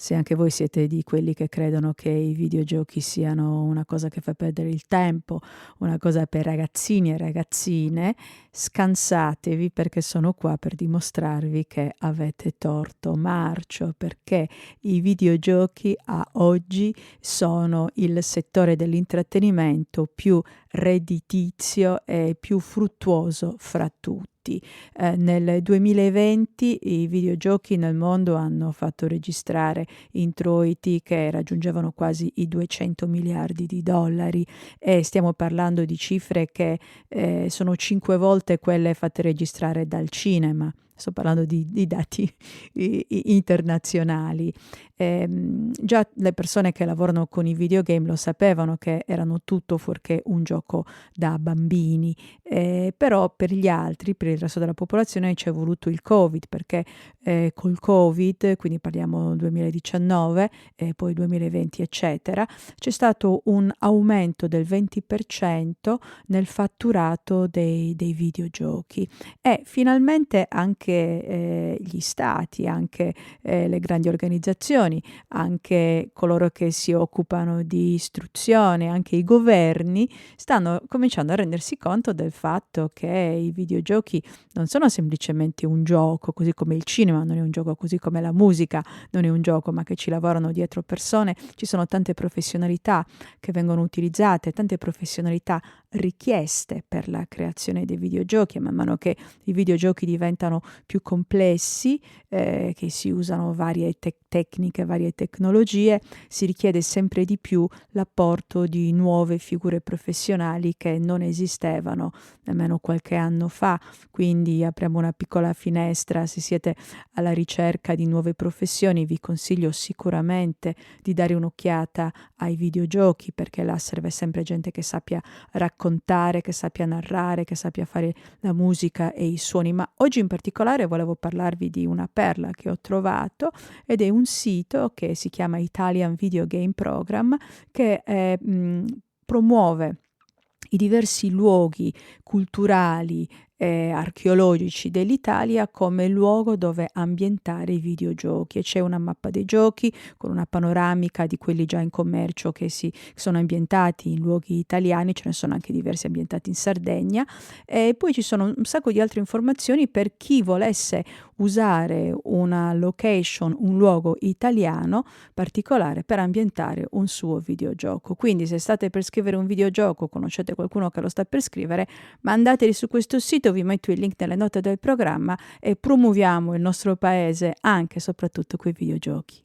Se anche voi siete di quelli che credono che i videogiochi siano una cosa che fa perdere il tempo, una cosa per ragazzini e ragazzine, scansatevi perché sono qua per dimostrarvi che avete torto marcio, perché i videogiochi a oggi sono il settore dell'intrattenimento più redditizio e più fruttuoso fra tutti. Nel 2020 i videogiochi nel mondo hanno fatto registrare introiti che raggiungevano quasi i 200 miliardi di dollari e stiamo parlando di cifre che sono 5 volte quelle fatte registrare dal cinema. Sto parlando di dati internazionali. Già le persone che lavorano con i videogame lo sapevano che erano tutto fuorché un gioco da bambini, però per gli altri, per il resto della popolazione, ci è voluto il Covid, perché col Covid, quindi parliamo 2019 e poi 2020 eccetera, c'è stato un aumento del 20% nel fatturato dei videogiochi e finalmente anche gli stati, anche le grandi organizzazioni, anche coloro che si occupano di istruzione, anche i governi stanno cominciando a rendersi conto del fatto che i videogiochi non sono semplicemente un gioco, così come il cinema non è un gioco, così come la musica non è un gioco, ma che ci lavorano dietro persone. Ci sono tante professionalità che vengono utilizzate, tante professionalità richieste per la creazione dei videogiochi, e man mano che i videogiochi diventano più complessi, che si usano varie tecniche, varie tecnologie, si richiede sempre di più l'apporto di nuove figure professionali che non esistevano nemmeno qualche anno fa. Quindi apriamo una piccola finestra: se siete alla ricerca di nuove professioni vi consiglio sicuramente di dare un'occhiata ai videogiochi, perché là serve sempre gente che sappia raccontare, che sappia narrare, che sappia fare la musica e i suoni. Ma oggi in particolare volevo parlarvi di una perla che ho trovato, ed è un sito che si chiama Italian Video Game Program, che promuove i diversi luoghi culturali e archeologici dell'Italia come luogo dove ambientare i videogiochi, e c'è una mappa dei giochi con una panoramica di quelli già in commercio che sono ambientati in luoghi italiani. Ce ne sono anche diversi ambientati in Sardegna, e poi ci sono un sacco di altre informazioni per chi volesse usare una location, un luogo italiano particolare per ambientare un suo videogioco. Quindi se state per scrivere un videogioco, conoscete qualcuno che lo sta per scrivere, mandateli su questo sito, vi metto il link nelle note del programma e promuoviamo il nostro paese anche e soprattutto coi videogiochi.